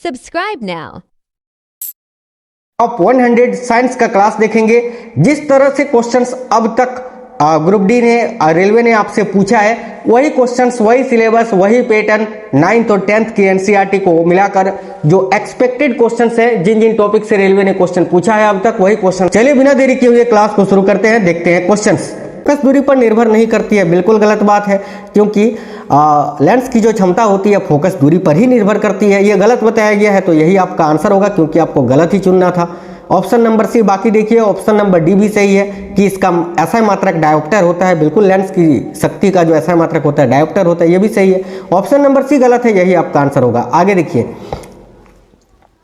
Subscribe now. आप 100 science का class देखेंगे। जिस तरह से क्वेश्चंस अब तक ग्रुप डी ने रेलवे ने आपसे पूछा है, वही क्वेश्चंस, वही सिलेबस, वही पैटर्न 9th और 10th की एनसीईआरटी को मिलाकर जो एक्सपेक्टेड क्वेश्चंस है, जिन जिन टॉपिक से रेलवे ने क्वेश्चन पूछा है अब तक, वही क्वेश्चन। चलिए बिना देरी किए हुए क्लास को शुरू करते हैं, देखते हैं क्वेश्चंस। फोकस दूरी पर निर्भर नहीं करती है, बिल्कुल गलत बात है, क्योंकि लेंस की जो क्षमता होती है फोकस दूरी पर ही निर्भर करती है। ये गलत बताया गया है, तो यही आपका आंसर होगा, क्योंकि आपको गलत ही चुनना था। Option number C. बाकी देखिए ऑप्शन नंबर डी भी सही है कि इसका एसआई मात्रक डायोप्टर होता है। बिल्कुल लेंस की शक्ति का जो एसआई मात्रक होता है डायोप्टर होता है, ये भी सही है। ऑप्शन नंबर सी गलत है, यही आपका आंसर होगा। आगे देखिए,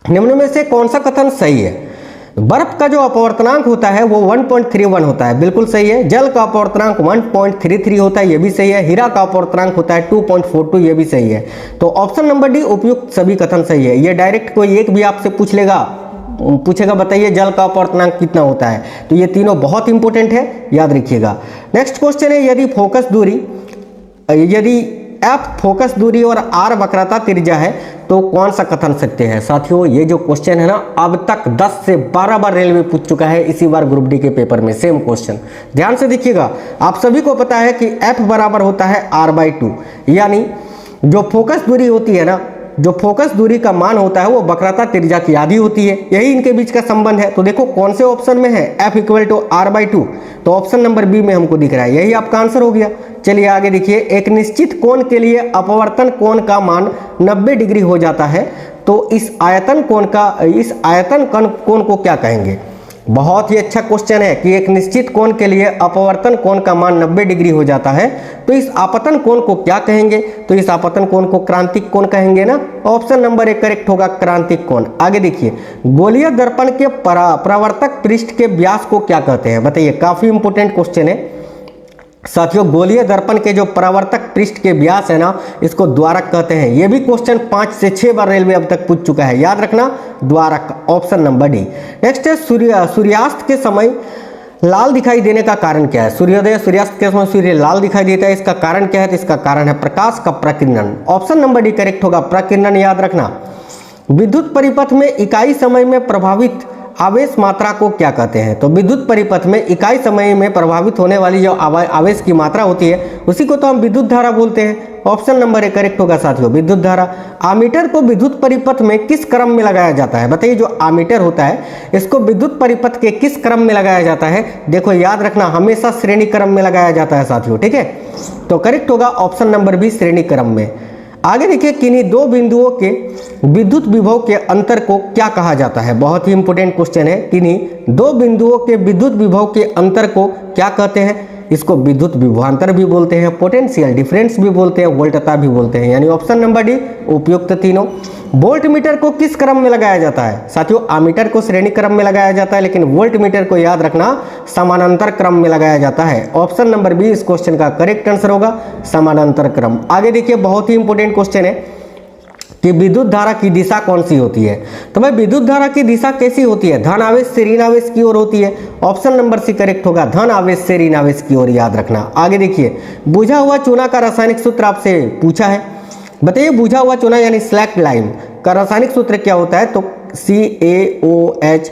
निम्न में से कौन सा कथन सही है? बर्फ का जो अपवर्तनांक होता है वो 1.31 होता है, बिल्कुल सही है। जल का अपवर्तनांक 1.33 होता है, ये भी सही है। हीरा का अपवर्तनांक होता है 2.42, ये भी सही है। तो ऑप्शन नंबर डी उपयुक्त सभी कथन सही है। ये डायरेक्ट कोई एक भी आपसे पूछेगा बताइए जल का अपवर्तनांक कितना होता है, तो ये तीनों बहुत इंपॉर्टेंट है, याद रखिएगा। नेक्स्ट क्वेश्चन है, यदि एफ फोकस दूरी और आर वक्रता त्रिज्या है तो कौन सा कथन सत्य है? साथियों ये जो क्वेश्चन है ना, अब तक 10 से 12 बार रेलवे पूछ चुका है, इसी बार ग्रुप डी के पेपर में सेम क्वेश्चन। ध्यान से देखिएगा, आप सभी को पता है कि एफ बराबर होता है r/2, यानी जो फोकस दूरी होती है ना, जो फोकस दूरी का मान होता है वो वक्रता त्रिज्या की आधी होती है, यही इनके बीच का संबंध है। तो देखो कौन से ऑप्शन में है f = r/2, तो ऑप्शन नंबर बी में हमको दिख रहा है, यही आपका आंसर हो गया। चलिए आगे देखिए, एक निश्चित कोण के लिए अपवर्तन कोण का मान 90 डिग्री हो जाता है, तो इस आयतन कोण को क्या कहेंगे? बहुत ही अच्छा क्वेश्चन है कि एक निश्चित कोण के लिए अपवर्तन कोण का मान 90 डिग्री हो जाता है, तो इस आपतन कोण को क्या कहेंगे? तो इस आपतन कोण को क्रांतिक कोण कहेंगे ना। ऑप्शन नंबर ए करेक्ट होगा, क्रांतिक कोण। आगे देखिए, गोलीय दर्पण के परावर्तक पृष्ठ के व्यास को क्या कहते हैं? बताइए, काफी इंपोर्टेंट क्वेश्चन है साथियों। गोलीय दर्पण के जो परावर्तक पृष्ठ के व्यास है ना, इसको द्वारक कहते हैं। ये भी क्वेश्चन 5 से 6 बार रेलवे अब तक पूछ चुका है, याद रखना, द्वारक। Option number D. नेक्स्ट है, सूर्यास्त के समय लाल दिखाई देने का कारण क्या है? सूर्योदय सूर्यास्त के समय सूर्य लाल दिखाई देता है, इसका कारण क्या है? तो इसका कारण है प्रकाश का प्रकीर्णन। ऑप्शन नंबर डी करेक्ट होगा, प्रकीर्णन, याद रखना। विद्युत परिपथ में इकाई समय में प्रभावित आवेश मात्रा को क्या कहते हैं? तो विद्युत परिपथ में इकाई समय में प्रभावित होने वाली जो आवेश की मात्रा होती है उसी को तो हम विद्युत धारा बोलते हैं। ऑप्शन नंबर ए करेक्ट होगा साथियों, विद्युत धारा। आमीटर को विद्युत परिपथ में किस क्रम में लगाया जाता है? बताइए, जो आमीटर होता है इसको विद्युत परिपथ के किस क्रम में लगाया जाता है? देखो याद रखना, हमेशा श्रेणी क्रम में लगाया जाता है साथियों, ठीक है। तो करेक्ट होगा ऑप्शन नंबर बी, श्रेणी क्रम में। आगे देखिए, किन्हीं दो बिंदुओं के विद्युत विभव के अंतर को क्या कहा जाता है? बहुत ही इंपॉर्टेंट क्वेश्चन है। किन्हीं दो बिंदुओं के विद्युत विभव के अंतर को क्या कहते हैं? इसको विद्युत विभवांतर भी बोलते हैं, पोटेंशियल डिफरेंस भी बोलते हैं, वोल्टता भी बोलते हैं, यानी ऑप्शन नंबर डी उपयुक्त तीनों। वोल्ट मीटर को किस क्रम में लगाया जाता है? साथियों आमीटर को श्रेणी क्रम में लगाया जाता है, लेकिन वोल्ट मीटर को याद रखना समानांतर क्रम में लगाया जाता है। ऑप्शन नंबर बी इस क्वेश्चन का करेक्ट आंसर होगा, समानांतर क्रम। आगे देखिए, बहुत ही इंपॉर्टेंट क्वेश्चन है कि विद्युत धारा की दिशा कौन सी होती है? तो भाई विद्युत धारा की दिशा कैसी होती है? धन आवेश से ऋण आवेश की ओर होती है। ऑप्शन नंबर सी करेक्ट होगा, धन आवेश से ऋण आवेश की ओर, याद रखना। आगे देखिए, बुझा हुआ चूना का रासायनिक सूत्र आपसे पूछा है, बताइए बुझा हुआ चूना यानी स्लैक्ड लाइम का रासायनिक सूत्र क्या होता है? तो CaOH,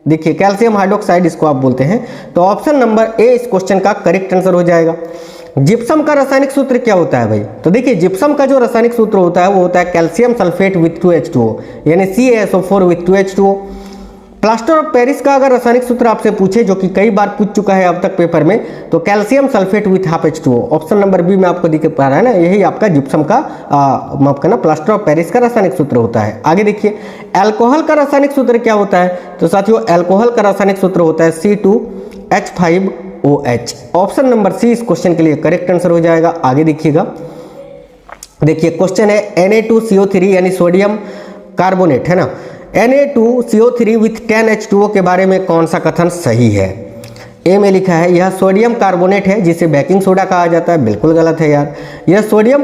देखिए कैल्शियम हाइड्रोक्साइड इसको आप बोलते हैं। तो ऑप्शन नंबर ए इस क्वेश्चन का करेक्ट आंसर हो जाएगा। जिप्सम का रासायनिक सूत्र क्या होता है भाई? तो देखिए जिप्सम का जो रासायनिक सूत्र होता है वो होता है कैल्शियम सल्फेट विथ 2H2O, यानी CaSO4 with 2H2O। Plaster of Paris का अगर रासायनिक सूत्र आपसे पूछे, जो कि कई बार पूछ चुका है अब तक पेपर में, तो calcium sulphate with half H2O। Option number B में आपको दिख पा रहा है ना, यही आपका जिप्सम का माफ करना प्लास्टर ऑफ पेरिस का रासायनिक सूत्र होता है। आगे देखिए, अल्कोहल का रासायनिक सूत्र क्या होता है? तो साथियों अल्कोहल का रासायनिक सूत्र होता है C2H5OH। ऑप्शन नंबर सी इस क्वेश्चन के लिए करेक्ट आंसर हो जाएगा। आगे देखिएगा, देखिए क्वेश्चन है Na2CO3 यानी सोडियम कार्बोनेट है ना, Na2CO3 विथ 10H2O के बारे में कौन सा कथन सही है? ए में लिखा है यह सोडियम कार्बोनेट है जिसे बेकिंग सोडा कहा जाता है, बिल्कुल गलत है यार। यह सोडियम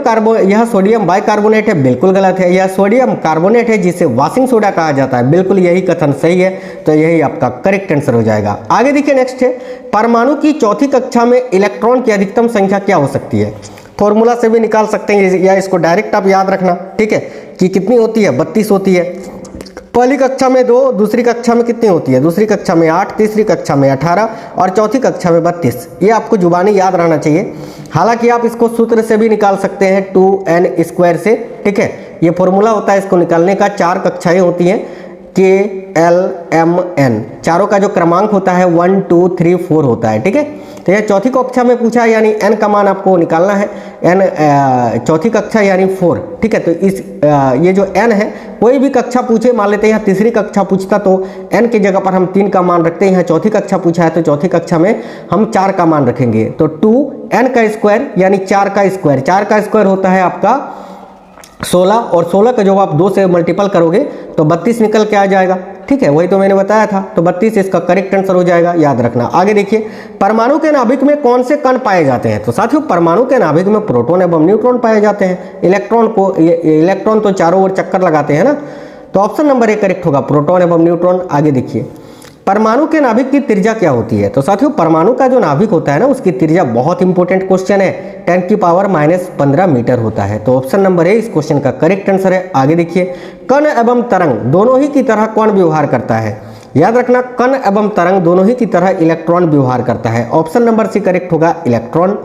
बाइकार्बोनेट है, बिल्कुल गलत है। यह सोडियम कार्बोनेट है जिसे वॉशिंग सोडा कहा जाता है, बिल्कुल यही कथन सही है, तो यही आपका करेक्ट आंसर हो जाएगा। आगे देखिए, नेक्स्ट है, परमाणु की चौथी कक्षा में इलेक्ट्रॉन की अधिकतम संख्या क्या हो सकती है? फॉर्मूला से भी निकाल सकते हैं या इसको डायरेक्ट आप याद रखना, ठीक है। कि कितनी होती है, 32 होती है। पहली कक्षा में 2, दूसरी कक्षा में कितनी होती है, दूसरी कक्षा में 8, तीसरी कक्षा में 18 और चौथी कक्षा में 32। ये आपको जुबानी याद रहना चाहिए। हालांकि आप इसको सूत्र से भी निकाल सकते हैं 2n² से, ठीक है। ये फॉर्मूला होता है इसको निकालने का। 4 कक्षाएं होती हैं, KLMN, चारों का जो क्रमांक होता है 1 2 3 4 होता है, ठीक है। तो यह चौथी कक्षा में पूछा है, यानी n का मान आपको निकालना है। n चौथी कक्षा यानी 4, ठीक है। तो इस ये जो n है, कोई भी कक्षा पूछे, मान लेते हैं यहाँ तीसरी कक्षा पूछता तो n की जगह पर हम 3 का मान रखते हैं। यहाँ चौथी कक्षा पूछा है तो चौथी कक्षा में हम 4 का मान रखेंगे। तो 2n² यानी 4 का स्क्वायर, 4 का स्क्वायर होता है आपका 16, और 16 का जब आप 2 से मल्टीपल करोगे तो 32 निकल के आ जाएगा, ठीक है। वही तो मैंने बताया था। तो 32 इसका करेक्ट आंसर हो जाएगा, याद रखना। आगे देखिए, परमाणु के नाभिक में कौन से कण पाए जाते हैं। तो साथियों, परमाणु के नाभिक में प्रोटॉन एवं न्यूट्रॉन पाए जाते हैं। इलेक्ट्रॉन तो चारों ओर चक्कर लगाते हैं ना। तो ऑप्शन नंबर 1 करेक्ट होगा, प्रोटॉन एवं न्यूट्रॉन। आगे देखिए, परमाणु के नाभिक की त्रिज्या क्या होती है। तो साथियों, परमाणु का जो नाभिक होता है ना, उसकी त्रिज्या बहुत इंपॉर्टेंट क्वेश्चन है, 10⁻⁻15 मीटर होता है। तो ऑप्शन नंबर 1 इस क्वेश्चन का करेक्ट आंसर है। आगे देखिए, कण एवं तरंग दोनों ही की तरह कौन व्यवहार करता है। याद रखना, कण एवं तरंग दोनों ही की तरह इलेक्ट्रॉन व्यवहार करता है। ऑप्शन नंबर सी करेक्ट होगा, इलेक्ट्रॉन।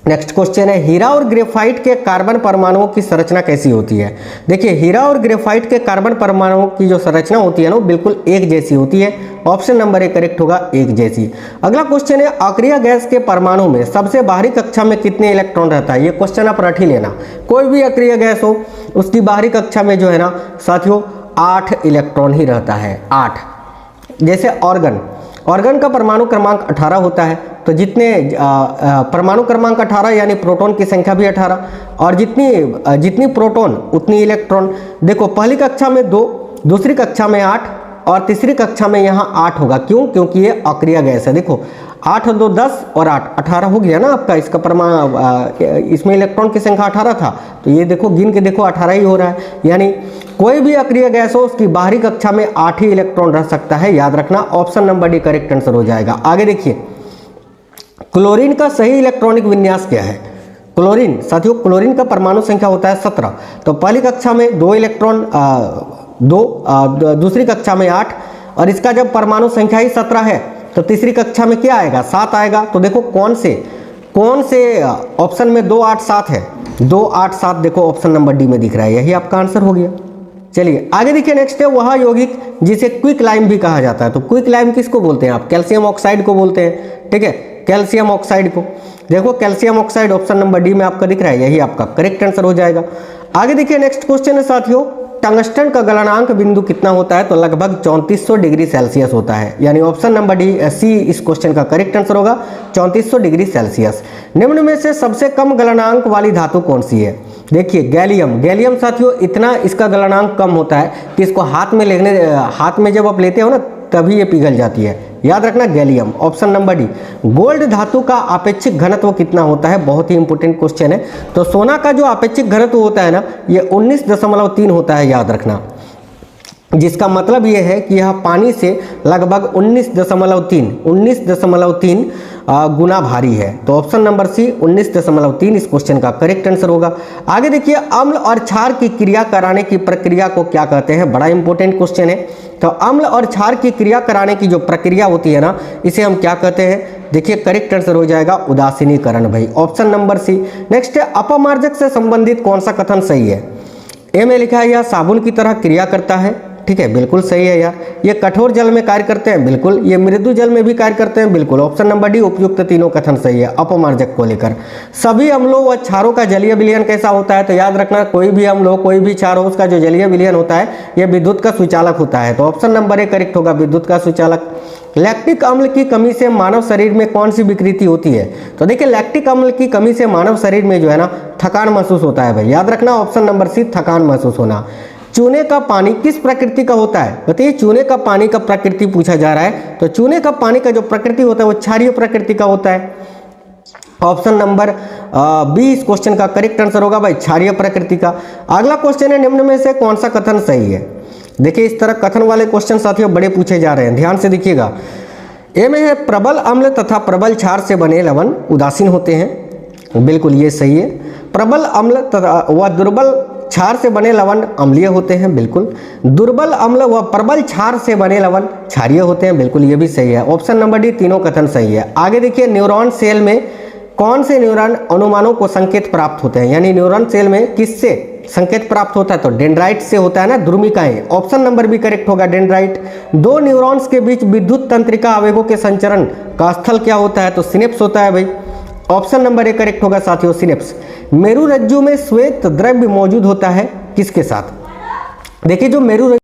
नेक्स्ट क्वेश्चन है, हीरा और ग्रेफाइट के कार्बन परमाणुओं की संरचना कैसी होती है। देखिए, हीरा और ग्रेफाइट के कार्बन परमाणुओं की जो संरचना होती है ना, बिल्कुल एक जैसी होती है। ऑप्शन नंबर 1 करेक्ट होगा, एक जैसी। अगला क्वेश्चन है, अक्रिय गैस के परमाणु में सबसे बाहरी कक्षा में कितने इलेक्ट्रॉन रहता है। ये क्वेश्चन आप रट ही लेना। कोई भी अक्रिय गैस हो, उसकी बाहरी कक्षा में जो है ना साथियों 8 इलेक्ट्रॉन ही रहता है, 8। जैसे ऑर्गन का परमाणु क्रमांक 18 होता है। तो जितने परमाणु क्रमांक 18 यानी प्रोटॉन की संख्या भी 18, और जितनी प्रोटॉन उतनी इलेक्ट्रॉन। देखो, पहली कक्षा में 2, दूसरी कक्षा में 8 और तीसरी कक्षा में यहाँ 8 होगा। क्यों? क्योंकि ये अक्रिय गैस है। देखो, 8 और 2 10 और 8 18 हो गया ना आपका। इसका इसमें इलेक्ट्रॉन की संख्या 18 था, तो ये देखो गिन के देखो 18 ही हो रहा है। यानी कोई भी अक्रिय गैस हो, उसकी बाहरी कक्षा में 8 ही इलेक्ट्रॉन रह सकता है, याद रखना। Option number D correct answer हो जाएगा। आगे देखिए, क्लोरीन का सही इलेक्ट्रॉनिक विन्यास क्या है। क्लोरीन, साथियों, क्लोरीन का परमाणु संख्या होता है 17। तो पहली कक्षा में 2 इलेक्ट्रॉन, 2, दूसरी कक्षा में 8, और इसका जब परमाणु संख्या ही 17 है तो तीसरी कक्षा में क्या आएगा, 7 आएगा। तो देखो कौन से ऑप्शन में 2 8 7 है, 2 8 7 देखो ऑप्शन नंबर डी में दिख रहा है, यही आपका आंसर हो गया। चलिए आगे देखिए, नेक्स्ट है वह यौगिक जिसे क्विक लाइम भी कहा जाता है। तो क्विक लाइम किसको बोलते हैं आप, कैल्शियम ऑक्साइड को बोलते हैं, ठीक है, कैल्शियम ऑक्साइड को। देखो calcium oxide option number D में आपका दिख रहा है, यही आपका करेक्ट आंसर हो जाएगा। आगे देखिए, नेक्स्ट क्वेश्चन है साथियों, टंगस्टन का गलनांक बिंदु कितना होता है। तो लगभग 3400 डिग्री सेल्सियस होता है, यानी ऑप्शन नंबर डी सी इस क्वेश्चन का करेक्ट आंसर होगा, 3400 डिग्री सेल्सियस। निम्न में से सबसे कम गलनांक वाली धातु कौन सी है। देखिए गैलियम साथियों, इतना इसका गलनांक कम होता है कि इसको हाथ में जब आप लेते हो ना तभी ये पिघल जाती है, याद रखना gallium. Option number D. Gold धातु का आपेक्षिक घनत्व कितना होता है, बहुत ही इंपॉर्टेंट क्वेश्चन है। तो सोना का जो आपेक्षिक घनत्व होता है ना, ये 19.3 होता है, याद रखना। जिसका मतलब ये है कि यह पानी से लगभग 19.3 गुना भारी है। तो ऑप्शन नंबर सी 19.3 इस क्वेश्चन का करेक्ट आंसर होगा। आगे देखिए, अम्ल और क्षार की क्रिया कराने की प्रक्रिया को क्या कहते हैं, बड़ा इंपॉर्टेंट क्वेश्चन है। तो अम्ल और क्षार की क्रिया कराने की जो प्रक्रिया होती है ना, इसे हम क्या कहते हैं। देखिए करेक्ट आंसर हो जाएगा उदासीनीकरण भाई, ऑप्शन नंबर सी। नेक्स्ट है, अपमार्जक से संबंधित कौन सा कथन सही है। ए में लिखा है यह साबुन की तरह क्रिया करता है, ठीक है, बिल्कुल सही है यार। ये कठोर जल में कार्य करते हैं, बिल्कुल। ये मृदु जल में भी कार्य करते हैं, बिल्कुल। ऑप्शन नंबर डी उपयुक्त तीनों कथन सही है अपमार्जक को लेकर। सभी अम्लों व क्षारों का जलीय विलयन कैसा होता है। तो याद रखना, कोई भी अम्ल हो, कोई भी क्षार हो, उसका जो जलीय विलयन होता है ये विद्युत का सुचालक होता है। तो ऑप्शन नंबर ए करेक्ट होगा, विद्युत का सुचालक। लैक्टिक अम्ल की कमी से मानव शरीर में कौन सी विकृति होती है। तो देखिए, लैक्टिक अम्ल की कमी से मानव शरीर में जो है ना थकान महसूस होता है भाई, याद रखना। ऑप्शन नंबर सी थकान महसूस होना। चूने का पानी किस प्रकृति का होता है। बताइए, चूने का पानी का प्रकृति पूछा जा रहा है। तो चूने का पानी का जो प्रकृति होता है वो क्षारीय प्रकृति का होता है। ऑप्शन नंबर बी इस क्वेश्चन का करेक्ट आंसर होगा भाई, क्षारीय प्रकृति का। अगला क्वेश्चन है, निम्न में से कौन सा कथन सही है। देखिए, इस तरह कथन वाले क्वेश्चन साथियों बड़े पूछे जा रहे हैं, ध्यान से देखिएगा। ए में है, प्रबल अम्ल तथा प्रबल क्षार से बने लवण उदासीन होते हैं, बिल्कुल ये सही है। प्रबल अम्ल तथा व दुर्बल क्षार से बने लवण अम्लीय होते हैं, बिल्कुल। दुर्बल अम्ल व प्रबल क्षार से बने लवण क्षारीय होते हैं, बिल्कुल ये भी सही है। ऑप्शन नंबर डी तीनों कथन सही है। आगे देखिए, न्यूरॉन सेल में कौन से न्यूरॉन अनुमानों को संकेत प्राप्त होते हैं, यानी न्यूरॉन सेल में किससे संकेत प्राप्त होता है, तो डेंड्राइट से होता है ना, द्रुमिकाएं। ऑप्शन नंबर बी करेक्ट होगा, डेंड्राइट। दो न्यूरॉन्स के बीच विद्युत तंत्रिका आवेगों के संचरण का स्थल क्या होता है, तो सिनेप्स होता है भाई। ऑप्शन नंबर ए करेक्ट होगा साथियों, सिनेप्स। मेरुरज्जु में श्वेत द्रव्य मौजूद होता है किसके साथ, देखिए जो मेरुरज्जु